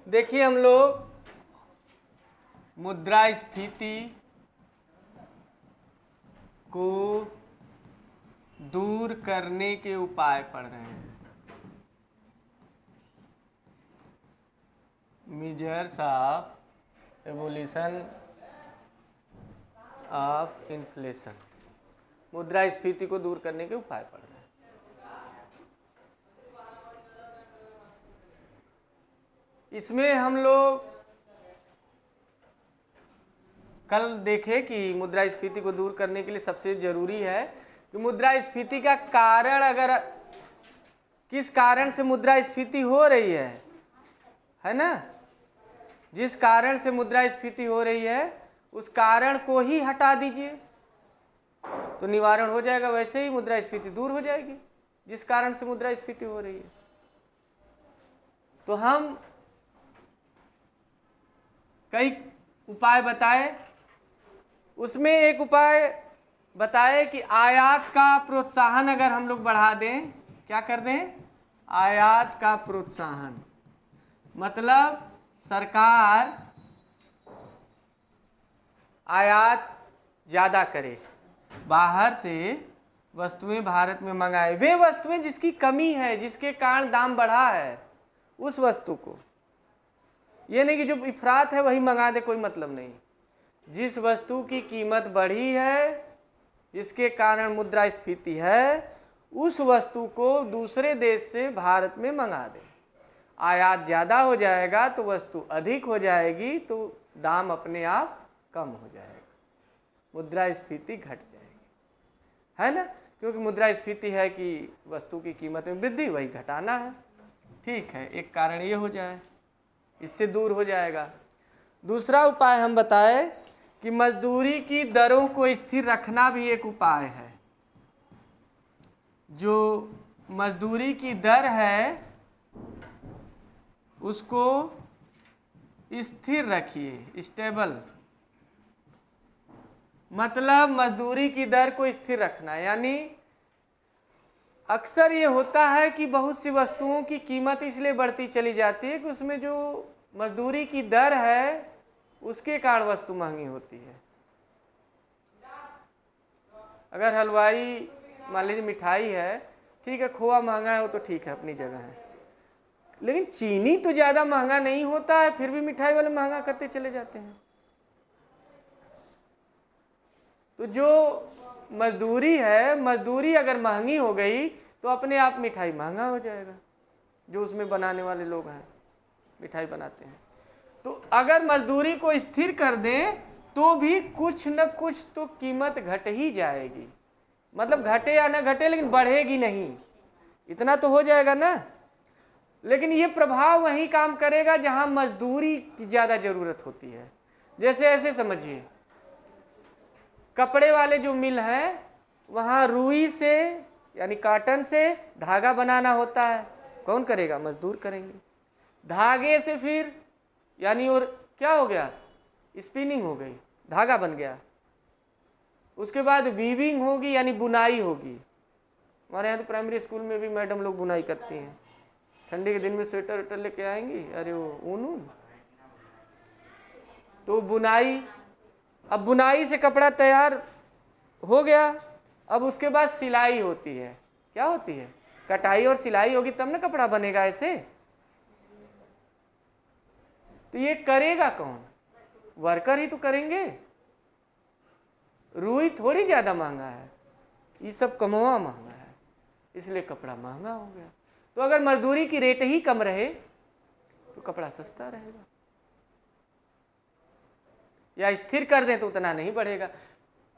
देखिए हम लोग मुद्रास्फीति को दूर करने के उपाय पढ़ रहे हैं। Measures of evolution of inflation, मुद्रास्फीति को दूर करने के उपाय पढ़ रहे हैं। इसमें हम लोग कल देखे कि मुद्रास्फीति को दूर करने के लिए सबसे जरूरी है कि मुद्रास्फीति का कारण, अगर किस कारण से मुद्रास्फीति हो रही है ना, जिस कारण से मुद्रास्फीति हो रही है उस कारण को ही हटा दीजिए तो निवारण हो जाएगा। वैसे ही मुद्रास्फीति दूर हो जाएगी जिस कारण से मुद्रास्फीति हो रही है। तो हम कई उपाय बताए, उसमें एक उपाय बताए कि आयात का प्रोत्साहन अगर हम लोग बढ़ा दें, क्या कर दें, आयात का प्रोत्साहन, मतलब सरकार आयात ज़्यादा करे, बाहर से वस्तुएं भारत में मंगाए, वे वस्तुएं जिसकी कमी है, जिसके कारण दाम बढ़ा है, उस वस्तु को, ये नहीं कि जो इफरात है वही मंगा दे, कोई मतलब नहीं। जिस वस्तु की कीमत बढ़ी है, जिसके कारण मुद्रास्फीति है, उस वस्तु को दूसरे देश से भारत में मंगा दे। आयात ज़्यादा हो जाएगा तो वस्तु अधिक हो जाएगी, तो दाम अपने आप कम हो जाएगा, मुद्रास्फीति घट जाएगी, है ना। क्योंकि मुद्रास्फीति है कि वस्तु की कीमत में वृद्धि, वही घटाना है। ठीक है, एक कारण ये हो जाए, इससे दूर हो जाएगा। दूसरा उपाय हम बताए कि मजदूरी की दरों को स्थिर रखना भी एक उपाय है। जो मजदूरी की दर है उसको स्थिर रखिए, स्टेबल, मतलब मजदूरी की दर को स्थिर रखना। यानी अक्सर ये होता है कि बहुत सी वस्तुओं की कीमत इसलिए बढ़ती चली जाती है कि उसमें जो मजदूरी की दर है उसके कारण वस्तु महंगी होती है। अगर हलवाई मान लीजिए मिठाई है, ठीक है, खोआ महंगा है वो तो ठीक है, अपनी जगह है, लेकिन चीनी तो ज़्यादा महंगा नहीं होता है, फिर भी मिठाई वाले महंगा करते चले जाते हैं। तो जो मजदूरी है, मजदूरी अगर महंगी हो गई तो अपने आप मिठाई महंगा हो जाएगा, जो उसमें बनाने वाले लोग हैं, मिठाई बनाते हैं। तो अगर मजदूरी को स्थिर कर दें तो भी कुछ न कुछ तो कीमत घट ही जाएगी, मतलब घटे या न घटे लेकिन बढ़ेगी नहीं, इतना तो हो जाएगा ना। लेकिन ये प्रभाव वहीं काम करेगा जहां मजदूरी की ज़्यादा ज़रूरत होती है। जैसे ऐसे समझिए, कपड़े वाले जो मिल हैं वहाँ रुई से यानी काटन से धागा बनाना होता है, कौन करेगा, मजदूर करेंगे। धागे से फिर यानी और क्या हो गया, स्पिनिंग हो गई, धागा बन गया। उसके बाद वीविंग होगी यानी बुनाई होगी। हमारे यहाँ तो प्राइमरी स्कूल में भी मैडम लोग बुनाई करती हैं, ठंडी के दिन में स्वेटर वेटर लेके आएंगी, अरे वो ऊन, तो बुनाई। अब बुनाई से कपड़ा तैयार हो गया, अब उसके बाद सिलाई होती है। क्या होती है, कटाई और सिलाई होगी तब ना कपड़ा बनेगा ऐसे। तो ये करेगा कौन, वर्कर ही तो करेंगे। रुई थोड़ी ज़्यादा महंगा है, ये सब कमवा महंगा है, इसलिए कपड़ा महंगा हो गया। तो अगर मजदूरी की रेट ही कम रहे तो कपड़ा सस्ता रहेगा, या स्थिर कर दें तो उतना नहीं बढ़ेगा।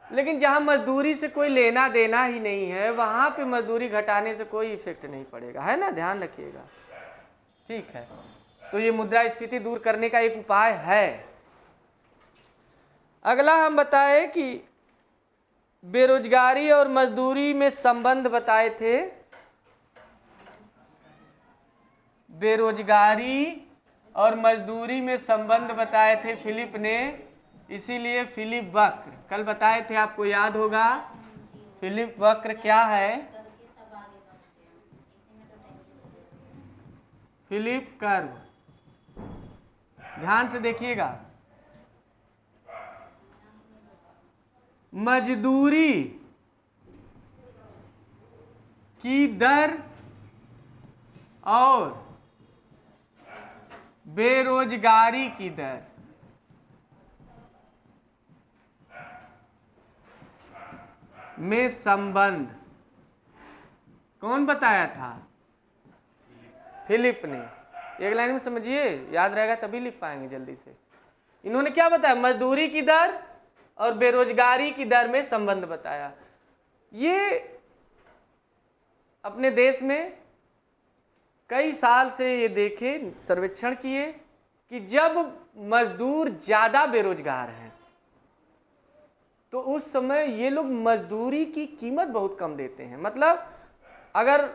लेकिन जहाँ मजदूरी से कोई लेना देना ही नहीं है वहाँ पे मजदूरी घटाने से कोई इफेक्ट नहीं पड़ेगा, है ना, ध्यान रखिएगा। ठीक है, तो ये मुद्रास्फीति दूर करने का एक उपाय है। अगला हम बताए कि बेरोजगारी और मजदूरी में संबंध बताए थे। बेरोजगारी और मजदूरी में संबंध बताए थे फिलिप ने, इसीलिए फिलिप वक्र कल बताए थे, आपको याद होगा। फिलिप वक्र क्या है, फिलिप कर्व, ध्यान से देखिएगा, मजदूरी की दर और बेरोजगारी की दर में संबंध कौन बताया था? फिलिप ने। एक लाइन में समझिए, याद रहेगा तभी लिख पाएंगे जल्दी से। इन्होंने क्या बताया? मजदूरी की दर और बेरोजगारी की दर में संबंध बताया। ये अपने देश में कई साल से ये देखे, सर्वेक्षण किए कि जब मजदूर ज़्यादा बेरोजगार हैं तो उस समय ये लोग मजदूरी की कीमत बहुत कम देते हैं। मतलब अगर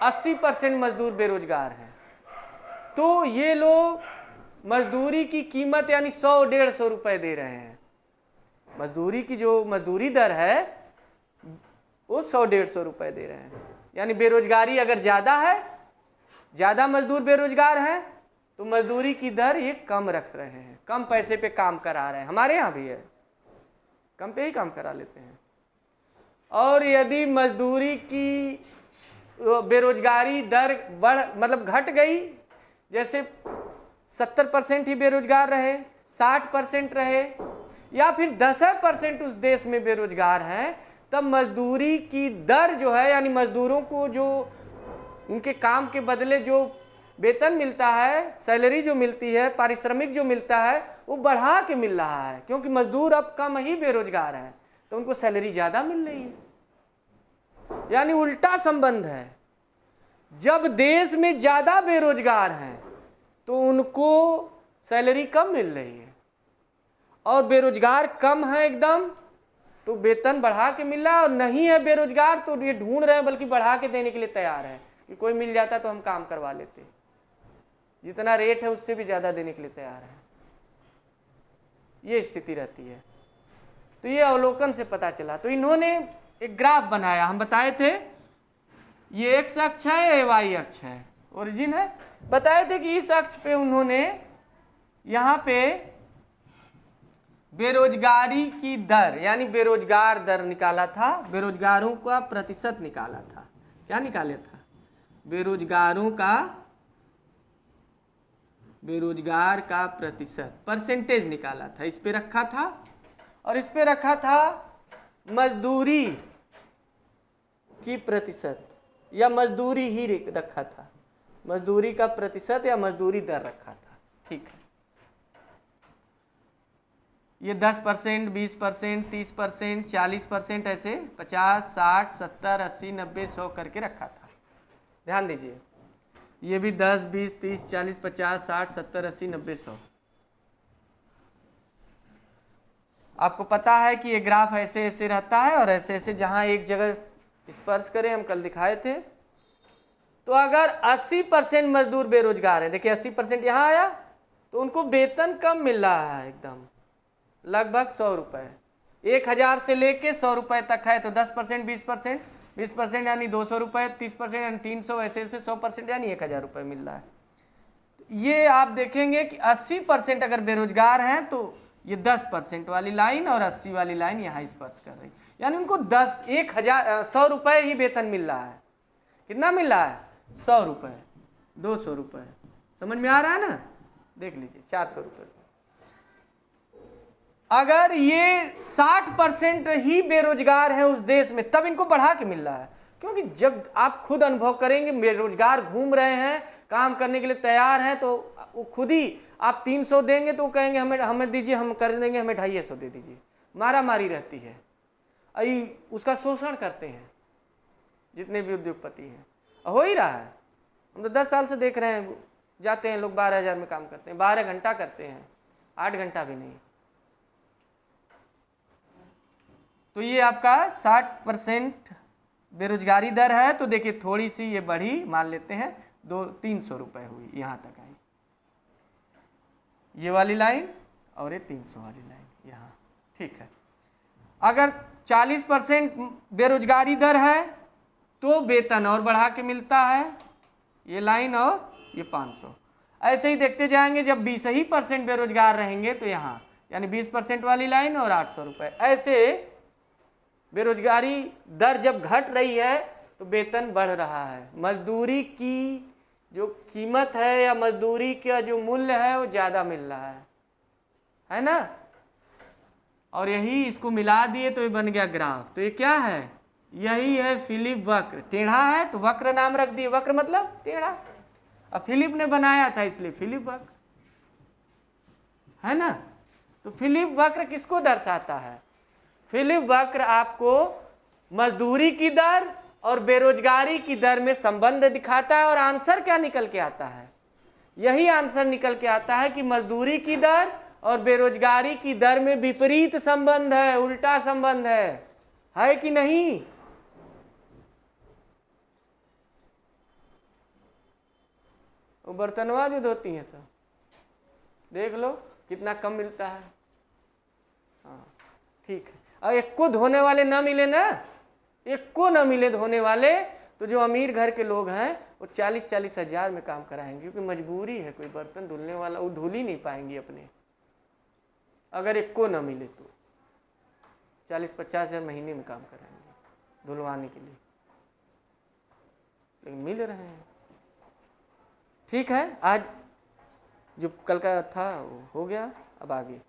80% मजदूर बेरोजगार हैं तो ये लोग मजदूरी की कीमत यानी 100-150 रुपये दे रहे हैं। मजदूरी की जो मजदूरी दर है वो 100-150 रुपये दे रहे हैं। यानी बेरोजगारी अगर ज़्यादा है, ज़्यादा मजदूर बेरोजगार हैं तो मजदूरी की दर ये कम रख रहे हैं, कम पैसे पे काम करा रहे हैं। हमारे यहाँ भी है, कम पे ही काम करा लेते हैं। और यदि मजदूरी की बेरोजगारी दर मतलब घट गई, जैसे 70% ही बेरोजगार रहे, 60% रहे, या फिर 10% उस देश में बेरोजगार हैं, तब मजदूरी की दर जो है, यानी मजदूरों को जो उनके काम के बदले जो वेतन मिलता है, सैलरी जो मिलती है, पारिश्रमिक जो मिलता है, वो बढ़ा के मिल रहा है। क्योंकि मजदूर अब कम ही बेरोजगार हैं तो उनको सैलरी ज़्यादा मिल रही है। यानी उल्टा संबंध है। जब देश में ज़्यादा बेरोजगार हैं तो उनको सैलरी कम मिल रही है, और बेरोजगार कम है एकदम तो वेतन बढ़ा के मिल रहा है, और नहीं है बेरोजगार तो ये ढूंढ रहे हैं बल्कि बढ़ा के देने के लिए तैयार है कि कोई मिल जाता तो हम काम करवा लेते। जितना रेट है उससे भी ज़्यादा देने के लिए तैयार है। ये स्थिति रहती है। तो ये अवलोकन से पता चला। तो इन्होंने एक ग्राफ बनाया, हम बताए थे ये एक्स अक्ष है, ये वाई अक्ष है, ओरिजिन है। बताए थे कि इस अक्ष पे उन्होंने यहाँ पे बेरोजगारी की दर यानी बेरोजगार दर निकाला था, बेरोजगारों का प्रतिशत निकाला था। क्या निकाला था? बेरोजगार का प्रतिशत, परसेंटेज निकाला था। इस पे रखा था, और इस पे रखा था मजदूरी की प्रतिशत, या मजदूरी ही रखा था, मजदूरी का प्रतिशत या मजदूरी दर रखा था। ठीक है, ये 10%, 20%, 30%, 40%, ऐसे 50, 60, 70, 80, 90, 100 करके रखा था। ध्यान दीजिए, ये भी 10, 20, 30, 40, 50, 60, 70, 80, 90, 100। आपको पता है कि ये ग्राफ ऐसे ऐसे रहता है, और ऐसे ऐसे जहाँ एक जगह स्पर्श करें, हम कल दिखाए थे। तो अगर 80% मजदूर बेरोजगार है, देखिए 80% यहाँ आया तो उनको वेतन कम मिल रहा है, एकदम लगभग 100 रुपये, 1000 से लेके 100 रुपये तक है। तो 10%, 20% यानी 200 रुपये, 30% यानी 300, ऐसे ऐसे 100% यानी 1000 रुपये मिल रहा है। ये आप देखेंगे कि 80% अगर बेरोजगार हैं तो ये 10% वाली लाइन और 80 वाली लाइन यहाँ स्पर्श कर रही, यानी उनको 100 रुपये ही वेतन मिल रहा है। कितना मिल रहा है? 100 रुपये, 200 रुपये। समझ में आ रहा है ना? देख लीजिए, 400 रुपये। अगर ये 60% ही बेरोजगार हैं उस देश में, तब इनको बढ़ा के मिल रहा है। क्योंकि जब आप खुद अनुभव करेंगे, बेरोजगार घूम रहे हैं, काम करने के लिए तैयार हैं, तो वो खुद ही आप 300 देंगे तो कहेंगे हमें दीजिए, हम कर देंगे, हमें 250 दे दीजिए। मारा मारी रहती है, उसका शोषण करते हैं जितने भी उद्योगपति हैं। हो ही रहा है, हम तो 10 साल से देख रहे हैं। जाते हैं लोग 12,000 में काम करते हैं, 12 घंटा करते हैं, 8 घंटा भी नहीं। तो ये आपका 60% बेरोजगारी दर है। तो देखिए थोड़ी सी ये बढ़ी, मान लेते हैं 300 रुपये हुई, यहाँ तक आई ये वाली लाइन, और ये 300 वाली लाइन यहाँ। ठीक है, अगर 40% बेरोजगारी दर है तो वेतन और बढ़ा के मिलता है, ये लाइन और ये 500। ऐसे ही देखते जाएंगे, जब 20% बेरोजगार रहेंगे तो यहाँ यानी 20% वाली लाइन और 800 रुपये, ऐसे बेरोजगारी दर जब घट रही है तो वेतन बढ़ रहा है, मजदूरी की जो कीमत है या मजदूरी का जो मूल्य है वो ज़्यादा मिल रहा है ना। और यही इसको मिला दिए तो ये बन गया ग्राफ। तो ये क्या है, यही है फिलिप वक्र। टेढ़ा है तो वक्र नाम रख दिए, वक्र मतलब टेढ़ा। अब फिलिप ने बनाया था इसलिए फिलिप वक्र, है ना। तो फिलिप वक्र किसको दर्शाता है, फिलिप वक्र आपको मजदूरी की दर और बेरोजगारी की दर में संबंध दिखाता है। और आंसर क्या निकल के आता है, यही आंसर निकल के आता है कि मजदूरी की दर और बेरोजगारी की दर में विपरीत संबंध है, उल्टा संबंध है कि नहीं। वो बर्तनवा जो धोती हैं सब देख लो कितना कम मिलता है। हाँ ठीक है, और एक को धोने वाले ना मिले ना, एक को ना मिले धोने वाले, तो जो अमीर घर के लोग हैं वो 40-40 हज़ार में काम कराएंगे, क्योंकि मजबूरी है, कोई बर्तन धुलने वाला वो धुल ही नहीं पाएंगी अपने, अगर एक को ना मिले तो 40-50 हज़ार महीने में काम कराएंगे धुलवाने के लिए, लेकिन मिल रहे हैं। ठीक है, आज जो कल का था वो हो गया, अब आगे